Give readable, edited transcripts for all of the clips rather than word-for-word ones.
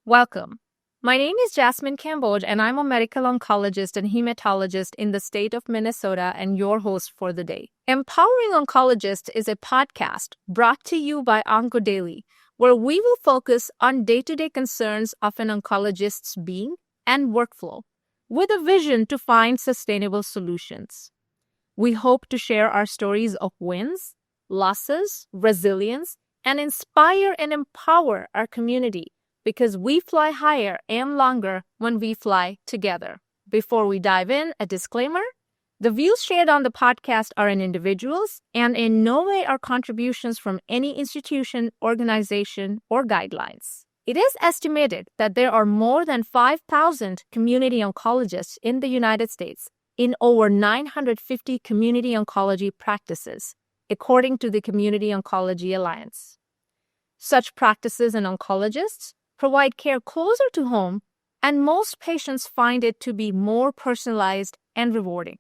Welcome. My name is Jasmine Kamboj, and I'm a medical oncologist and hematologist in the state of Minnesota and your host for the day. Empowering Oncologists is a podcast brought to you by OncoDaily, where we will focus on day-to-day concerns of an oncologist's being and workflow, with a vision to find sustainable solutions. We hope to share our stories of wins, losses, resilience, and inspire and empower our community, because we fly higher and longer when we fly together. Before we dive in, a disclaimer. The views shared on the podcast are an individual's and in no way are contributions from any institution, organization, or guidelines. It is estimated that there are more than 5,000 community oncologists in the United States in over 950 community oncology practices, according to the Community Oncology Alliance. Such practices and oncologists provide care closer to home, and most patients find it to be more personalized and rewarding.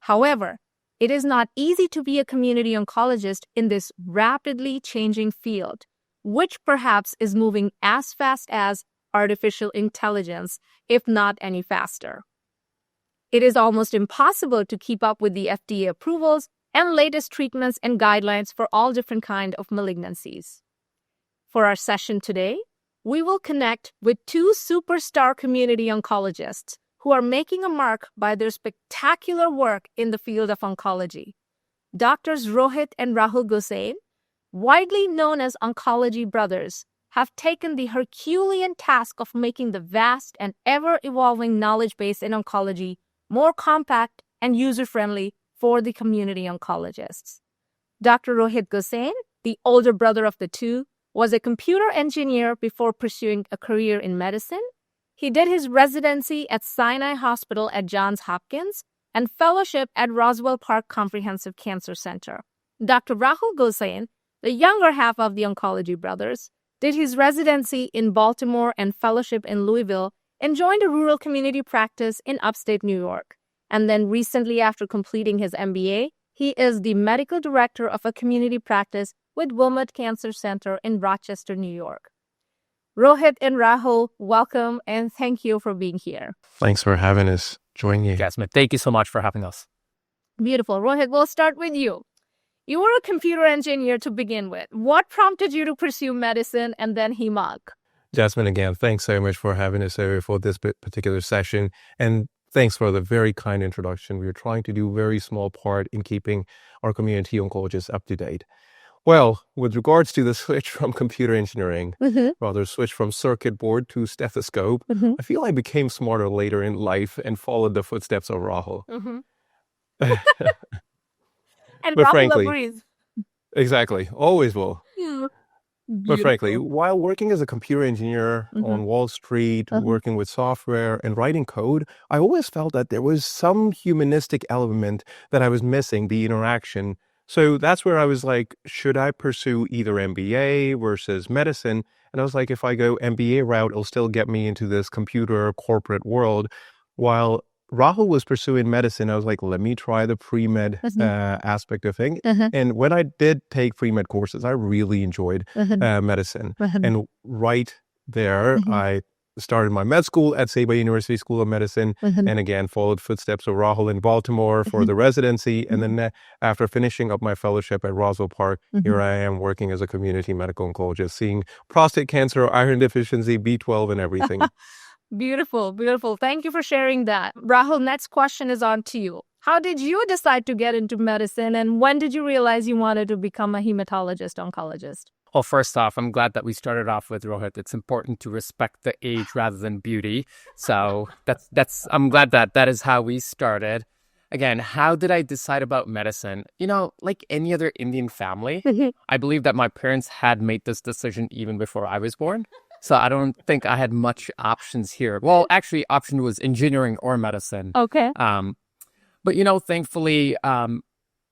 However, it is not easy to be a community oncologist in this rapidly changing field, which perhaps is moving as fast as artificial intelligence, if not any faster. It is almost impossible to keep up with the FDA approvals and latest treatments and guidelines for all different kinds of malignancies. For our session today, we will connect with two superstar community oncologists who are making a mark by their spectacular work in the field of oncology. Doctors Rohit and Rahul Gosain, widely known as Oncology Brothers, have taken the Herculean task of making the vast and ever-evolving knowledge base in oncology more compact and user-friendly for the community oncologists. Dr. Rohit Gosain, the older brother of the two, was a computer engineer before pursuing a career in medicine. He did his residency at Sinai Hospital at Johns Hopkins and fellowship at Roswell Park Comprehensive Cancer Center. Dr. Rahul Gosain, the younger half of the Oncology Brothers, did his residency in Baltimore and fellowship in Louisville and joined a rural community practice in upstate New York. And then recently, after completing his MBA, he is the medical director of a community practice with Wilmot Cancer Center in Rochester, New York. Rohit and Rahul, welcome and thank you for being here. Thanks for having us. Join you. Jasmine, thank you so much for having us. Beautiful. Rohit, we'll start with you. You were a computer engineer to begin with. What prompted you to pursue medicine and then HEMONC? Jasmine, again, thanks so much for having us over for this particular session. And thanks for the very kind introduction. We're trying to do a very small part in keeping our community oncologists up to date. Well, with regards to the switch from computer engineering, rather switch from circuit board to stethoscope, I feel I became smarter later in life and followed the footsteps of Rahul. And But Rahul frankly, agrees. exactly, always will. Yeah. But frankly, while working as a computer engineer on Wall Street, working with software and writing code, I always felt that there was some humanistic element that I was missing, the interaction. So that's where I was like, should I pursue either MBA versus medicine? And I was like, if I go MBA route, it'll still get me into this computer corporate world. While Rahul was pursuing medicine, I was like, let me try the pre-med aspect of things. And when I did take pre-med courses, I really enjoyed medicine. And right there, I started my med school at Seba University School of Medicine, and again, followed footsteps of Rahul in Baltimore for the residency. And then after finishing up my fellowship at Roswell Park, here I am working as a community medical oncologist, seeing prostate cancer, iron deficiency, B12, and everything. Beautiful, beautiful. Thank you for sharing that. Rahul, next question is on to you. How did you decide to get into medicine, and when did you realize you wanted to become a hematologist oncologist? Well, first off, I'm glad that we started off with Rohit. It's important to respect the age rather than beauty. So I'm glad that is how we started. Again, how did I decide about medicine? You know, like any other Indian family, I believe that my parents had made this decision even before I was born. So I don't think I had much options here. Well, actually, option was engineering or medicine. Okay. But, you know, thankfully,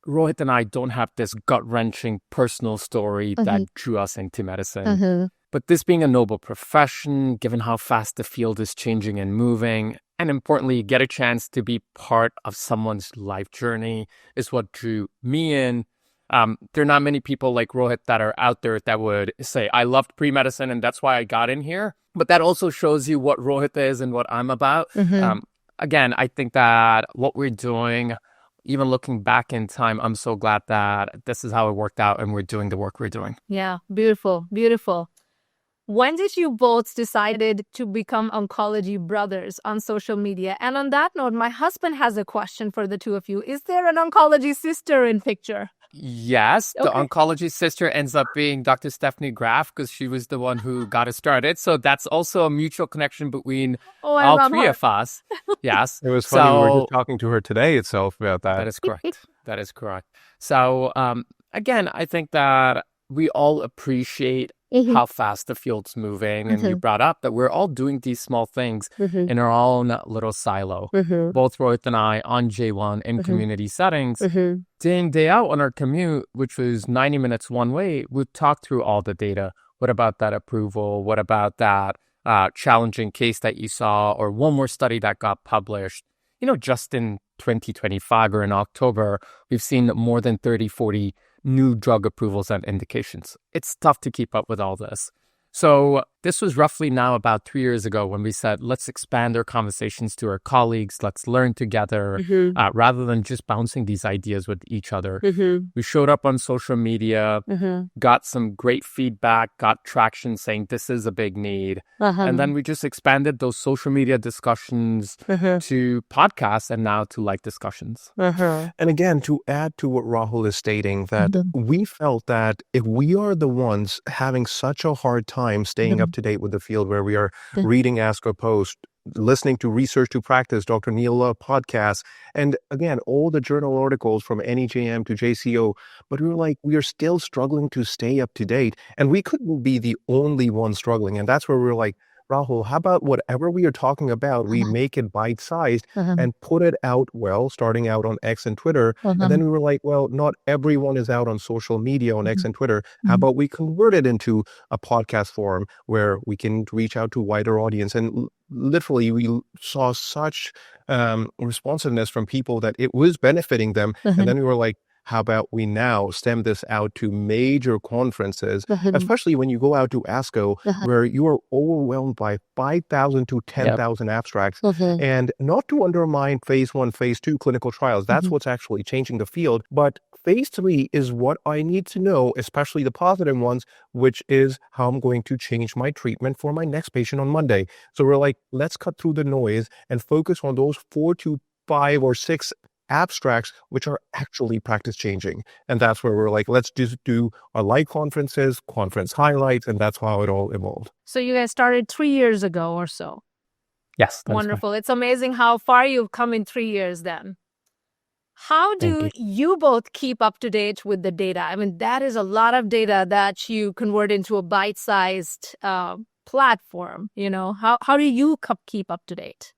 Rohit and I don't have this gut-wrenching personal story that drew us into medicine. But this being a noble profession, given how fast the field is changing and moving, and importantly, get a chance to be part of someone's life journey is what drew me in. There are not many people like Rohit that are out there that would say, I loved pre-medicine and that's why I got in here. But that also shows you what Rohit is and what I'm about. Again, I think that what we're doing, even looking back in time, I'm so glad that this is how it worked out and we're doing the work we're doing. Yeah, beautiful, beautiful. When did you both decided to become Oncology Brothers on social media? And on that note, my husband has a question for the two of you. Is there an oncology sister in picture? Yes, the oncology sister ends up being Dr. Stephanie Graf because she was the one who got it started. So that's also a mutual connection between all three of us. Yes. It was funny. We were just talking to her today itself about that. That is correct. That is correct. So again, I think that we all appreciate how fast the field's moving. And you brought up that we're all doing these small things in our own little silo. Both Rohit and I on J1 in community settings, day in, day out on our commute, which was 90 minutes one way, we'd talk through all the data. What about that approval? What about that challenging case that you saw? Or one more study that got published? You know, just in 2025 or in October, we've seen more than 30, 40 new drug approvals and indications. It's tough to keep up with all this. So this was roughly now about 3 years ago when we said, let's expand our conversations to our colleagues. Let's learn together rather than just bouncing these ideas with each other. We showed up on social media, got some great feedback, got traction saying this is a big need. And then we just expanded those social media discussions to podcasts and now to like discussions. And again, to add to what Rahul is stating, that we felt that if we are the ones having such a hard time staying up to date with the field, where we are reading ASCO Post, listening to Research to Practice, Dr. Neil podcasts, and again, all the journal articles from NEJM to JCO, but we were like, we are still struggling to stay up to date, and we couldn't be the only one struggling. And that's where we were like, Rahul, how about whatever we are talking about, we make it bite-sized and put it out, well, starting out on X and Twitter. And then we were like, well, not everyone is out on social media on X and Twitter. How about we convert it into a podcast forum where we can reach out to a wider audience? And literally, we saw such responsiveness from people that it was benefiting them. And then we were like, how about we now stem this out to major conferences, especially when you go out to ASCO, where you are overwhelmed by 5,000 to 10,000 abstracts. And not to undermine phase 1, phase 2 clinical trials, that's what's actually changing the field. But phase 3 is what I need to know, especially the positive ones, which is how I'm going to change my treatment for my next patient on Monday. So we're like, let's cut through the noise and focus on those 4 to 5 or 6 abstracts which are actually practice changing. And that's where we're like, let's just do our live conferences, conference highlights, and that's how it all evolved. So you guys started 3 years ago or so. Yes. Wonderful. It's amazing how far you've come in 3 years then. How do you both keep up to date with the data? I mean, that is a lot of data that you convert into a bite-sized platform. You know, how do you keep up to date?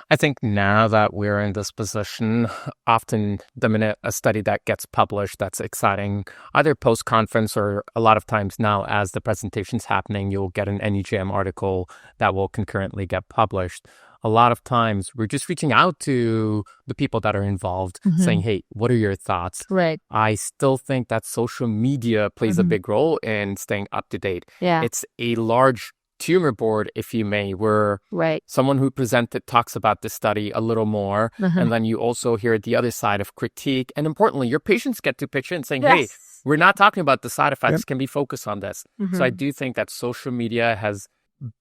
I think now that we're in this position, often the minute a study that gets published that's exciting, either post-conference or a lot of times now as the presentation's happening, you'll get an NEJM article that will concurrently get published. A lot of times we're just reaching out to the people that are involved saying, hey, what are your thoughts? Right. I still think that social media plays a big role in staying up to date. Yeah. It's a large tumor board, if you may, where someone who presented talks about the study a little more, and then you also hear the other side of critique. And importantly, your patients get to pitch in saying, hey, we're not talking about the side effects. Can we focus on this? So I do think that social media has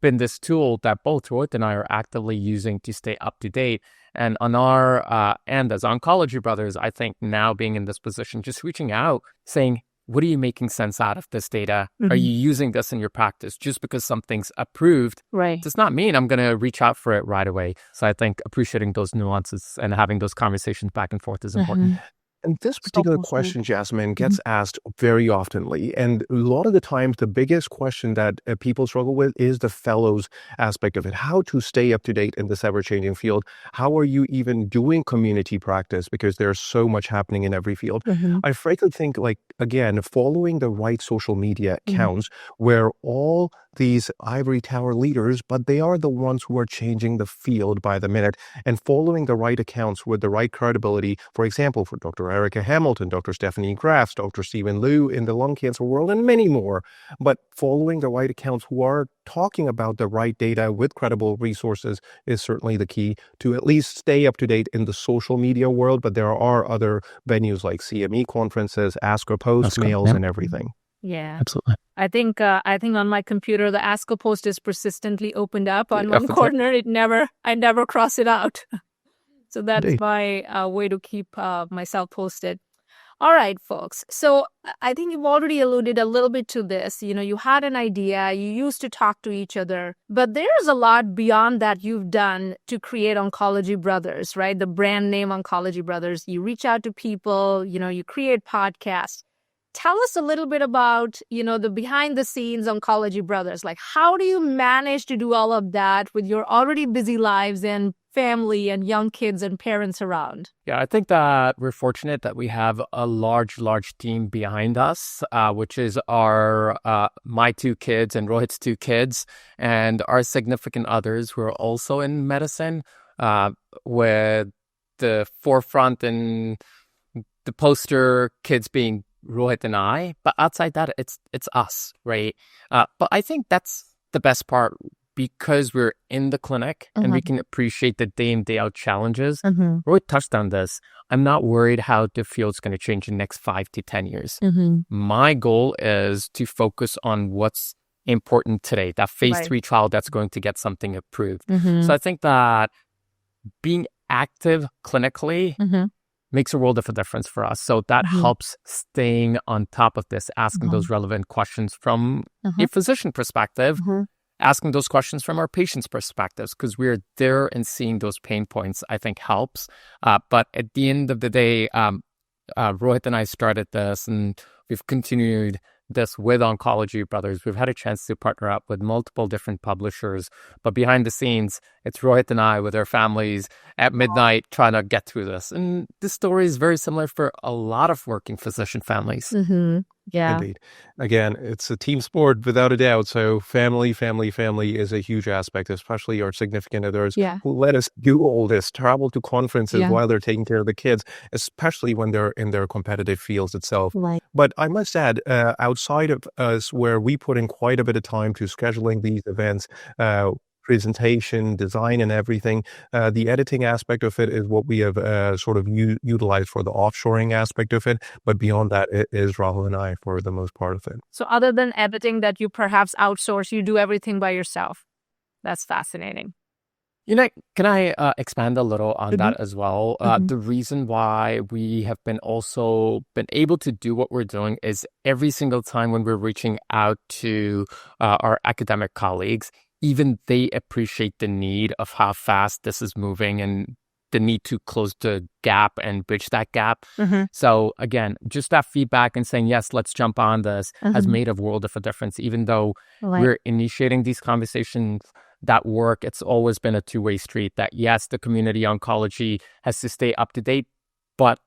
been this tool that both Rohit and I are actively using to stay up to date. And on our end as Oncology Brothers, I think now being in this position, just reaching out, saying, what are you making sense out of this data? Are you using this in your practice? Just because something's approved does not mean I'm going to reach out for it right away. So I think appreciating those nuances and having those conversations back and forth is important. And this particular question, Jasmine, gets asked very oftenly. And a lot of the times, the biggest question that people struggle with is the fellows aspect of it. How to stay up to date in this ever-changing field. How are you even doing community practice? Because there's so much happening in every field. I frankly think, like, again, following the right social media accounts where all these ivory tower leaders, but they are the ones who are changing the field by the minute, and following the right accounts with the right credibility. For example, for Dr. Erica Hamilton, Dr. Stephanie Graf, Dr. Stephen Liu in the lung cancer world, and many more. But following the right accounts who are talking about the right data with credible resources is certainly the key to at least stay up to date in the social media world. But there are other venues like CME conferences, Ask or Post, mails, and everything. Yeah. Absolutely. I think on my computer, the Ask a Post is persistently opened up on one corner. I never cross it out. So that's Indeed. my way to keep myself posted. All right, folks. So I think you've already alluded a little bit to this. You had an idea, you used to talk to each other, but there's a lot beyond that you've done to create Oncology Brothers, right? The brand name Oncology Brothers. You reach out to people, you create podcasts. Tell us a little bit about, the behind the scenes Oncology Brothers. Like, how do you manage to do all of that with your already busy lives and family and young kids and parents around? Yeah, I think that we're fortunate that we have a large team behind us, which is my 2 kids and Rohit's 2 kids, and our significant others who are also in medicine, with the forefront and the poster kids being Rohit and I. But outside that, it's us, right? But I think that's the best part, because we're in the clinic and we can appreciate the day in, day out challenges. Rohit touched on this. I'm not worried how the field's going to change in the next 5 to 10 years. My goal is to focus on what's important today, that phase 3 trial that's going to get something approved. So I think that being active clinically makes a world of a difference for us. So that helps staying on top of this, asking those relevant questions from a physician perspective, asking those questions from our patients' perspectives, because we're there and seeing those pain points, I think helps. But at the end of the day, Rohit and I started this, and we've continued this with Oncology Brothers. We've had a chance to partner up with multiple different publishers, but behind the scenes, it's Rohit and I with our families at midnight trying to get through this. And this story is very similar for a lot of working physician families. Yeah. Indeed. Again, it's a team sport without a doubt. So family is a huge aspect, especially our significant others who let us do all this, travel to conferences while they're taking care of the kids, especially when they're in their competitive fields itself. But I must add, outside of us, where we put in quite a bit of time to scheduling these events, presentation, design, and everything. The editing aspect of it is what we have sort of utilized for the offshoring aspect of it. But beyond that, it is Rahul and I for the most part of it. So other than editing that you perhaps outsource, you do everything by yourself. That's fascinating. Can I expand a little on that as well? The reason why we have been able to do what we're doing is every single time when we're reaching out to our academic colleagues, even they appreciate the need of how fast this is moving and the need to close the gap and bridge that gap. So again, just that feedback and saying, yes, let's jump on this has made a world of a difference. Even though we're initiating these conversations, that work, it's always been a two-way street, that yes, the community oncology has to stay up to date, but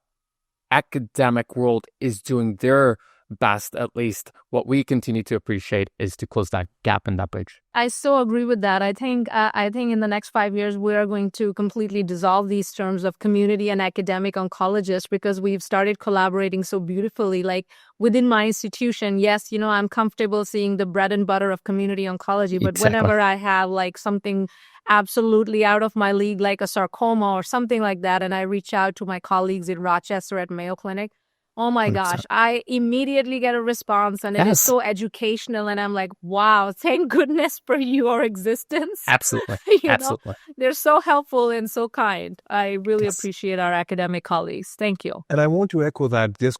academic world is doing their best. At least what we continue to appreciate is to close that gap and that bridge. I so agree with that. I think in the next 5 years, we are going to completely dissolve these terms of community and academic oncologists, because we've started collaborating so beautifully. Like within my institution, yes, I'm comfortable seeing the bread and butter of community oncology, but whenever I have like something absolutely out of my league, like a sarcoma or something like that, and I reach out to my colleagues in Rochester at Mayo Clinic, oh my 100%. gosh, I immediately get a response, and it is so educational. And I'm like, wow, thank goodness for your existence. Absolutely. Absolutely. They're so helpful and so kind. I really appreciate our academic colleagues. Thank you. And I want to echo that. This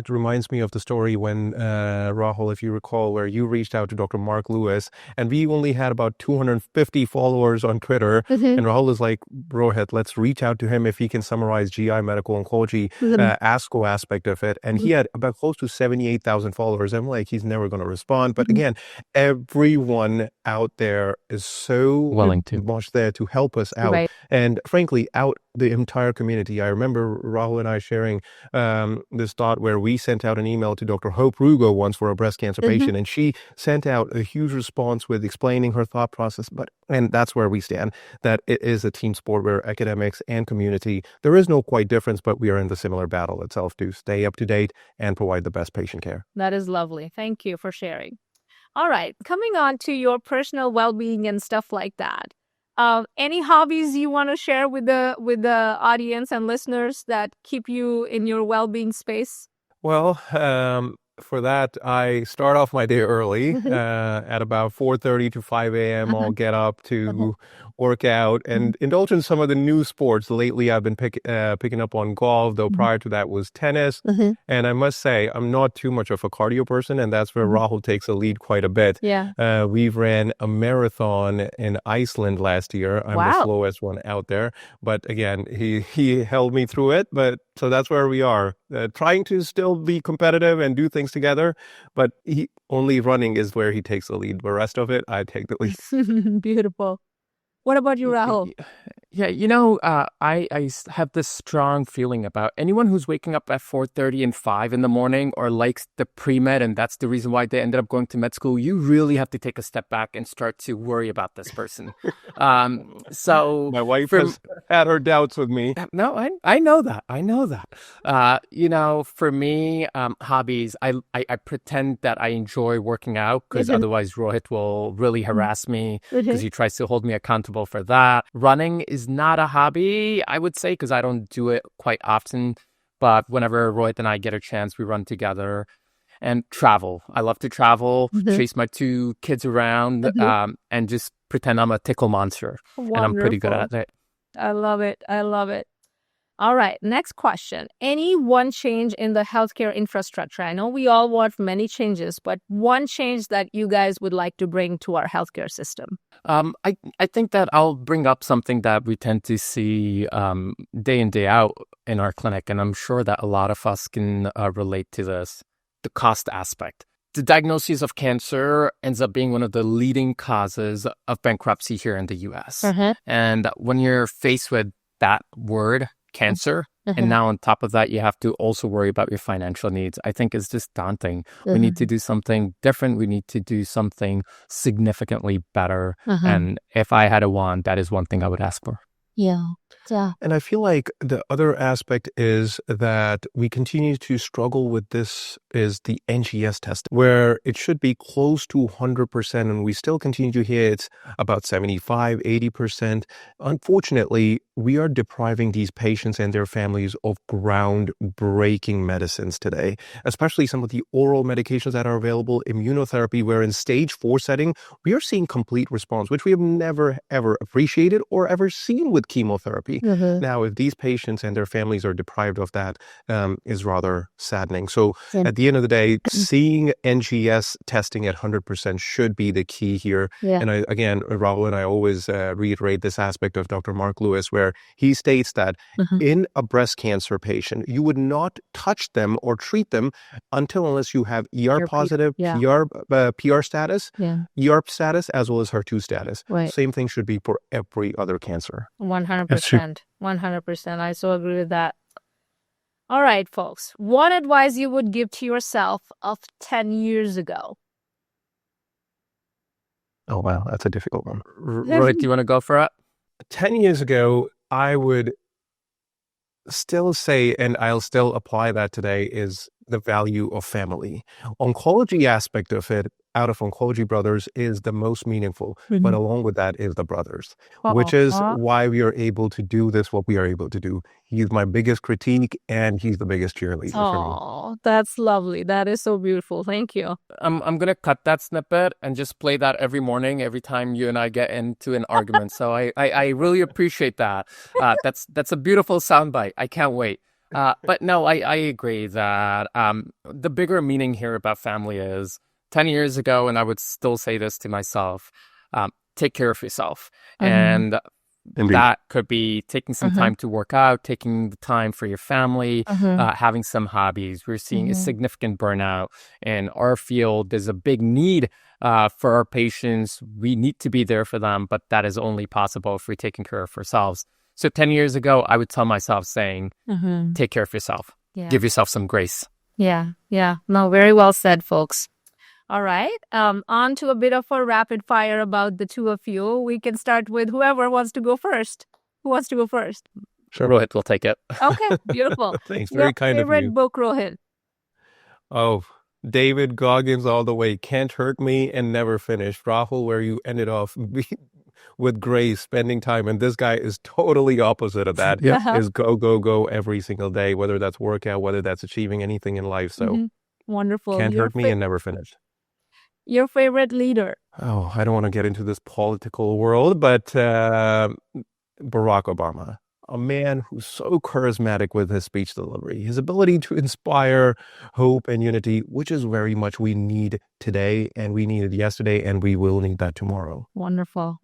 reminds me of the story when, Rahul, if you recall, where you reached out to Dr. Mark Lewis, and we only had about 250 followers on Twitter. And Rahul is like, Rohit, let's reach out to him if he can summarize GI medical oncology, ASCO aspect of it. And he had about close to 78,000 followers. I'm like, he's never going to respond. But again, everyone out there is so willing to much there to help us out. And frankly, the entire community. I remember Rahul and I sharing this thought where we sent out an email to Dr. Hope Rugo once for a breast cancer patient, and she sent out a huge response with explaining her thought process. And that's where we stand, that it is a team sport where academics and community, there is no quite difference, but we are in the similar battle itself to stay up to date and provide the best patient care. That is lovely. Thank you for sharing. All right, coming on to your personal well-being and stuff like that. Any hobbies you want to share with the audience and listeners that keep you in your well-being space? Well, for that, I start off my day early at about 4:30 to 5 a.m. I'll get up to work out and indulge in some of the new sports. Lately, I've been picking up on golf, though prior to that was tennis. And I must say, I'm not too much of a cardio person, and that's where Rahul takes the lead quite a bit. Yeah. We've ran a marathon in Iceland last year. I'm the slowest one out there. But again, he held me through it. So that's where we are, trying to still be competitive and do things together. But only running is where he takes the lead. The rest of it, I take the lead. Beautiful. What about you, Rahul? Yeah, I have this strong feeling about anyone who's waking up at 4:30 and 5 in the morning or likes the pre-med, and that's the reason why they ended up going to med school. You really have to take a step back and start to worry about this person. So my wife has had her doubts with me. No, I know that. I know that. For me, hobbies, I pretend that I enjoy working out because otherwise Rohit will really harass me because he tries to hold me accountable for that. Running is not a hobby, I would say, because I don't do it quite often. But whenever Rohit and I get a chance, we run together. And travel. I love to travel, chase my 2 kids around, and just pretend I'm a tickle monster. Wonderful. And I'm pretty good at it. I love it. I love it. All right, next question. Any one change in the healthcare infrastructure? I know we all want many changes, but one change that you guys would like to bring to our healthcare system? I think that I'll bring up something that we tend to see day in, day out in our clinic, and I'm sure that a lot of us can relate to this, the cost aspect. The diagnosis of cancer ends up being one of the leading causes of bankruptcy here in the U.S. And when you're faced with that word, cancer, and now on top of that, you have to also worry about your financial needs, I think it's just daunting. We need to do something different. We need to do something significantly better. And if I had a wand, that is one thing I would ask for. Yeah. And I feel like the other aspect is that we continue to struggle with this is the NGS test, where it should be close to 100%, and we still continue to hear it's about 75, 80%. Unfortunately, we are depriving these patients and their families of groundbreaking medicines today, especially some of the oral medications that are available, immunotherapy, where in stage 4 setting, we are seeing complete response, which we have never, ever appreciated or ever seen with chemotherapy. Now, if these patients and their families are deprived of that, is rather saddening. So at the end of the day, seeing NGS testing at 100% should be the key here. And again, Rahul and I always reiterate this aspect of Dr. Mark Lewis, where he states that in a breast cancer patient, you would not touch them or treat them unless you have ER positive, PR status, ERP status, as well as HER2 status. Same thing should be for every other cancer. 100%. 100%. I so agree with that. All right, folks. What advice you would give to yourself of 10 years ago? Oh, wow. That's a difficult one. Rohit, do you want to go for it? 10 years ago, I would still say, and I'll still apply that today, is the value of family. Oncology aspect of it, out of Oncology Brothers, is the most meaningful. But along with that is the brothers, which is why we are able to do this, what we are able to do. He's my biggest critique, and he's the biggest cheerleader for me. Oh, that's lovely. That is so beautiful. Thank you. I'm going to cut that snippet and just play that every morning, every time you and I get into an argument. So I really appreciate that. That's a beautiful soundbite. I can't wait. But no, I agree that the bigger meaning here about family is 10 years ago, and I would still say this to myself, take care of yourself. And that could be taking some time to work out, taking the time for your family, having some hobbies. We're seeing a significant burnout in our field. There's a big need for our patients. We need to be there for them, but that is only possible if we're taking care of ourselves. So 10 years ago, I would tell myself saying, Mm-hmm. take care of yourself. Yeah. Give yourself some grace. Yeah. No, very well said, folks. All right. On to a bit of a rapid fire about the two of you. We can start with whoever wants to go first. Who wants to go first? Sure. Rohit will take it. Okay, beautiful. Thanks. Your Very kind of you. favorite book, Rohit? Oh, David Goggins all the way. Can't Hurt Me and Never Finish. Rahul, where you ended off with Grace, spending time. And this guy is totally opposite of that. Yep. Uh-huh. Is go every single day, whether that's workout, whether that's achieving anything in life. So Mhm. Wonderful. Can't Hurt Me and Never Finish. Your favorite leader? Oh, I don't want to get into this political world, but Barack Obama. A man who's so charismatic with his speech delivery, his ability to inspire hope and unity, which is very much we need today, and we needed yesterday, and we will need that tomorrow. Wonderful.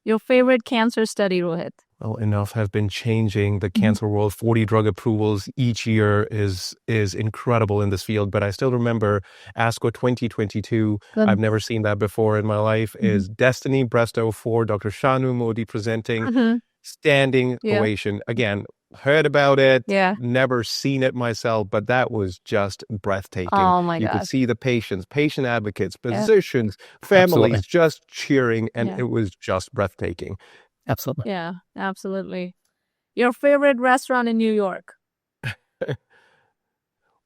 Your favorite cancer study, Rohit? Well, enough have been changing the cancer world. 40 drug approvals each year is incredible in this field. But I still remember ASCO 2022. Good. I've never seen that before in my life. Is Destiny Breast 04, Dr. Shanu Modi presenting. Standing ovation. Again, heard about it, never seen it myself, but that was just breathtaking. Oh my You God. could see the patients, patient advocates, physicians, families Absolutely. just cheering, and Yeah. it was just breathtaking. Absolutely. Yeah, absolutely. Your favorite restaurant in New York?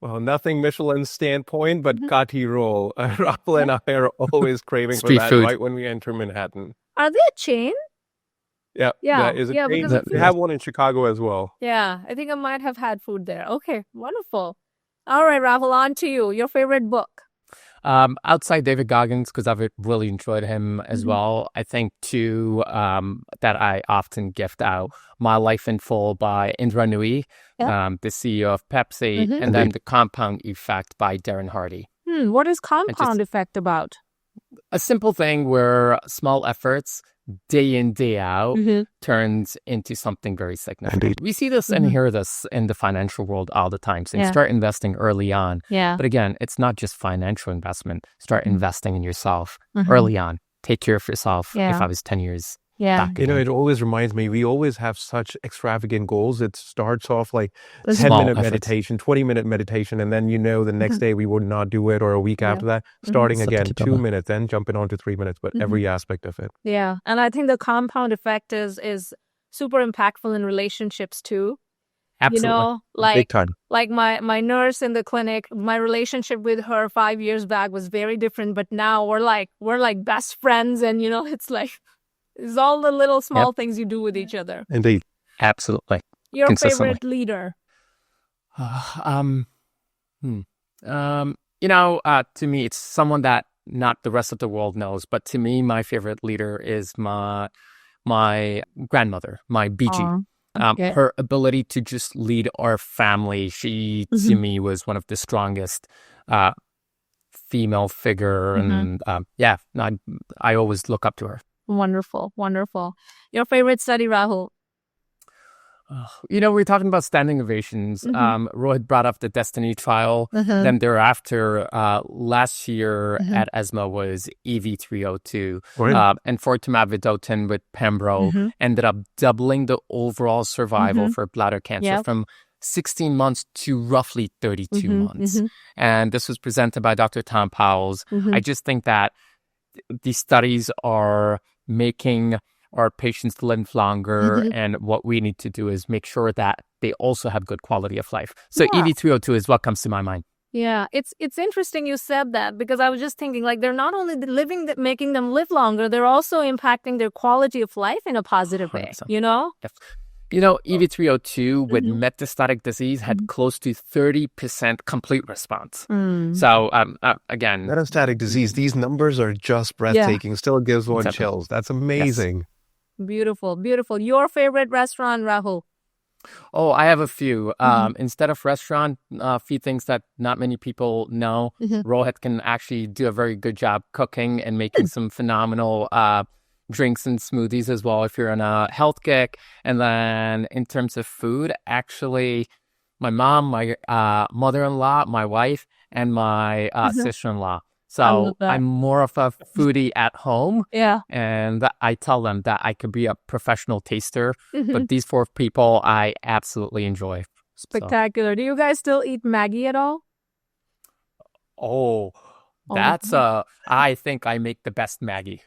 Well, nothing Michelin standpoint, but Kati roll. Rahul and I are always craving Street for that food. right when we enter Manhattan. Are they a chain? Yeah, Yeah, that is a yeah, chain. because They have one in Chicago as well. Yeah, I think I might have had food there. Okay, wonderful. All right, Rahul, on to you. Your favorite book? Outside David Goggins, because I've really enjoyed him as well. I think two that I often gift out: My Life in Full by Indra Nooyi, the CEO of Pepsi, and then The Compound Effect by Darren Hardy. What is compound effect about? A simple thing where small efforts, day in, day out, turns into something very significant. Indeed. We see this and hear this in the financial world all the time. So start investing early on. Yeah. But again, it's not just financial investment. Start investing in yourself early on. Take care of yourself. Yeah. If I was 10 years Yeah. back. You know, it always reminds me, we always have such extravagant goals. It starts off like Small 10-minute efforts. meditation, 20-minute meditation, and then the next day we would not do it, or a week after that, starting Something again, to 2 build on. minutes, then jumping on to 3 minutes, but every aspect of it. Yeah, and I think the compound effect is super impactful in relationships too. Absolutely. You know, Big time. like my nurse in the clinic, my relationship with her 5 years back was very different, but now we're like best friends, and it's all the little small things you do with each other. Indeed. Absolutely. Your Consistently. favorite leader? To me, it's someone that not the rest of the world knows, but to me, my favorite leader is my grandmother, my BG. Okay. Her ability to just lead our family, she to me was one of the strongest female figure, and I always look up to her. Wonderful. Your favorite study, Rahul? We're talking about standing ovations. Rohit brought up the Destiny trial. Then thereafter, last year at ESMO was EV302. And enfortumab vedotin with Pembro ended up doubling the overall survival for bladder cancer from 16 months to roughly 32 months. And this was presented by Dr. Tom Powles. I just think that these studies are making our patients live longer, and what we need to do is make sure that they also have good quality of life. So EV302 is what comes to my mind. Yeah, it's interesting you said that, because I was just thinking, like, they're not only making them live longer, they're also impacting their quality of life in a positive way, 100%. you know? Yes. EV302 with metastatic disease had close to 30% complete response. So, again... Metastatic disease, these numbers are just breathtaking. Still gives one Exactly. chills. That's amazing. Yes. Beautiful. Your favorite restaurant, Rahul? Oh, I have a few. Instead of restaurant, a few things that not many people know. Rohit can actually do a very good job cooking and making some phenomenal drinks and smoothies as well if you're on a health kick. And then in terms of food, actually, my mom, my mother-in-law, my wife, and my sister-in-law. So I'm more of a foodie at home. Yeah. And I tell them that I could be a professional taster, but these 4 people I absolutely enjoy. Spectacular. Do you guys still eat Maggie at all? Oh, that's I think I make the best Maggie.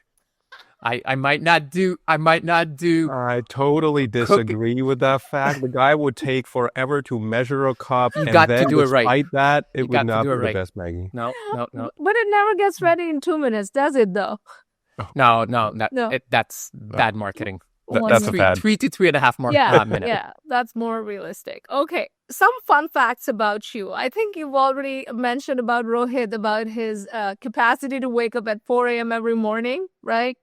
I might not do I totally disagree with that fact. The guy would take forever to measure a cup, You and got then to do it right. despite that, it You would got to not do be it the right. best Maggie. No. But it never gets ready in 2 minutes, does it though? No. No. That's bad marketing. That's a fad. 3 to 3.5 minutes. Yeah, that's more realistic. Okay, some fun facts about you. I think you've already mentioned about Rohit, about his capacity to wake up at 4 a.m. every morning, right?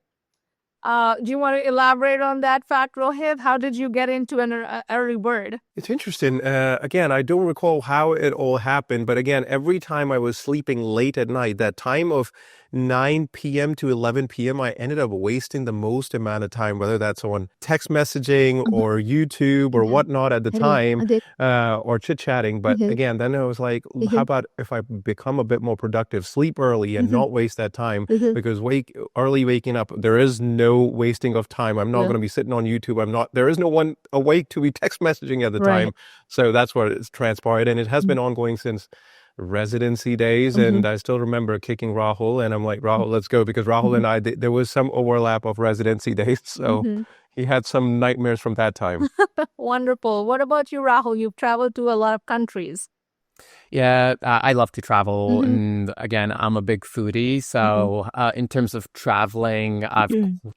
Do you want to elaborate on that fact, Rohit? How did you get into an early bird? It's interesting. Again, I don't recall how it all happened, but again, every time I was sleeping late at night, that time of 9 p.m. to 11 p.m., I ended up wasting the most amount of time, whether that's on text messaging or YouTube or whatnot at the time, or chit-chatting. But again, then I was like, how about if I become a bit more productive, sleep early and not waste that time? Because early waking up, there is no wasting of time. I'm not going to be sitting on YouTube. There is no one awake to be text messaging at the time. So that's what it's transpired. And it has been ongoing since residency days. And I still remember kicking Rahul, and I'm like, Rahul, let's go. Because Rahul and I, there was some overlap of residency days. So he had some nightmares from that time. Wonderful. What about you, Rahul? You've traveled to a lot of countries. Yeah, I love to travel. And again, I'm a big foodie. So in terms of traveling, I've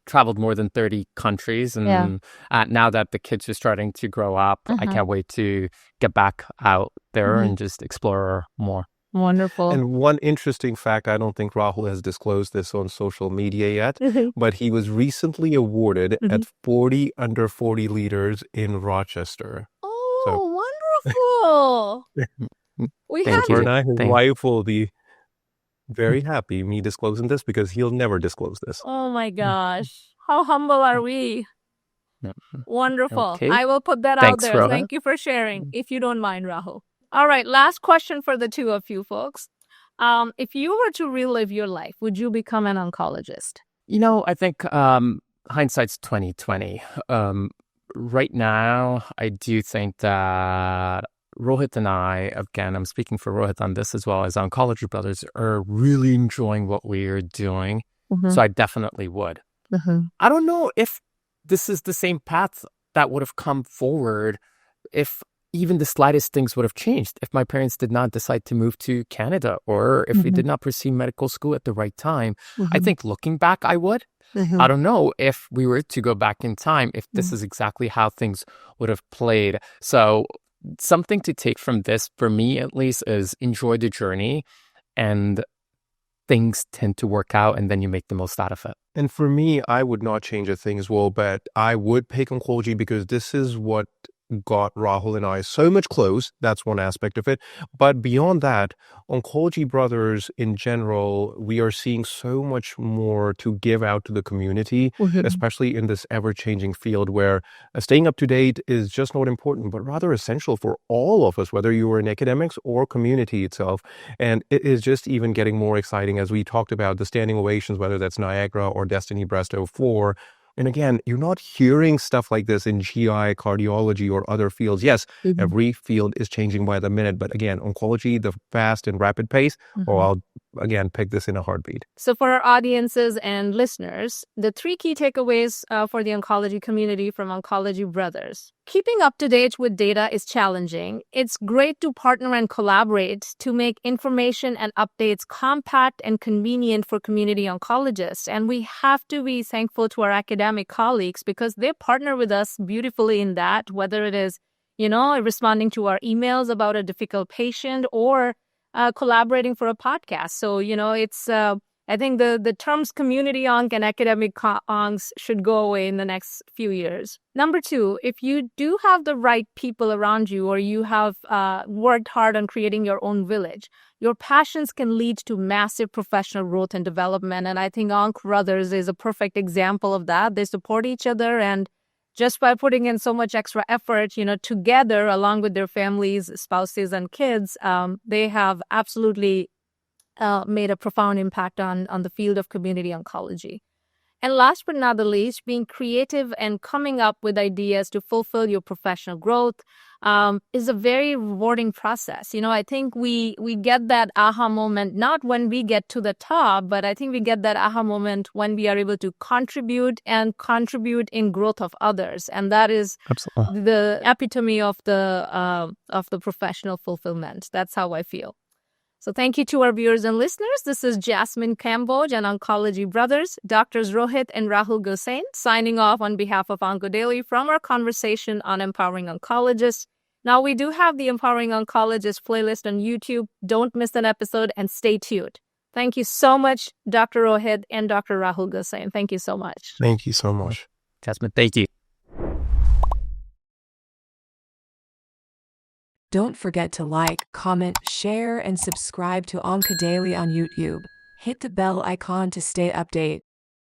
traveled more than 30 countries. And now that the kids are starting to grow up, I can't wait to get back out there and just explore more. Wonderful. And one interesting fact, I don't think Rahul has disclosed this on social media yet, but he was recently awarded at 40 under 40 liters in Rochester. Oh, wonderful. Thank you. His wife will be very happy me disclosing this because he'll never disclose this. Oh my gosh. How humble are we? Wonderful. Okay. I will put that Thanks, out there. Rohit. Thank you for sharing, if you don't mind, Rahul. All right, last question for the two of you folks. If you were to relive your life, would you become an oncologist? I think hindsight's 2020. Right now, I do think that Rohit and I, again, I'm speaking for Rohit on this as well, as Oncology Brothers, are really enjoying what we are doing. So I definitely would. I don't know if this is the same path that would have come forward if even the slightest things would have changed. If my parents did not decide to move to Canada, or if we did not pursue medical school at the right time. I think looking back, I would. I don't know if we were to go back in time, if this is exactly how things would have played. So something to take from this, for me at least, is enjoy the journey, and things tend to work out, and then you make the most out of it. And for me, I would not change a thing as well, but I would pick oncology because this is what got Rahul and I so much close. That's one aspect of it. But beyond that, Oncology Brothers in general, we are seeing so much more to give out to the community, especially in this ever-changing field where staying up to date is just not important, but rather essential for all of us, whether you are in academics or community itself. And it is just even getting more exciting as we talked about the standing ovations, whether that's Niagara or Destiny Breast 04. And again, you're not hearing stuff like this in GI, cardiology, or other fields. Yes, every field is changing by the minute. But again, oncology, the fast and rapid pace, or I'll, again, pick this in a heartbeat. So for our audiences and listeners, the 3 key takeaways for the oncology community from Oncology Brothers. Keeping up to date with data is challenging. It's great to partner and collaborate to make information and updates compact and convenient for community oncologists. And we have to be thankful to our academic colleagues because they partner with us beautifully in that, whether it is, responding to our emails about a difficult patient or collaborating for a podcast. So, it's I think the terms community onc and academic oncs should go away in the next few years. Number 2, if you do have the right people around you, or you have worked hard on creating your own village, your passions can lead to massive professional growth and development. And I think Onc Brothers is a perfect example of that. They support each other, and just by putting in so much extra effort, together, along with their families, spouses, and kids, they have absolutely made a profound impact on the field of community oncology. And last but not the least, being creative and coming up with ideas to fulfill your professional growth is a very rewarding process. I think we get that aha moment, not when we get to the top, but I think we get that aha moment when we are able to contribute in growth of others. And that is Absolutely the epitome of the professional fulfillment. That's how I feel. So thank you to our viewers and listeners. This is Jasmine Kamboj and Oncology Brothers, Doctors Rohit and Rahul Gosain, signing off on behalf of OncoDaily from our conversation on Empowering Oncologists. Now, we do have the Empowering Oncologists playlist on YouTube. Don't miss an episode and stay tuned. Thank you so much, Dr. Rohit and Dr. Rahul Gosain. Thank you so much. Thank you so much. Jasmine, thank you. Don't forget to like, comment, share, and subscribe to OncoDaily on YouTube. Hit the bell icon to stay updated.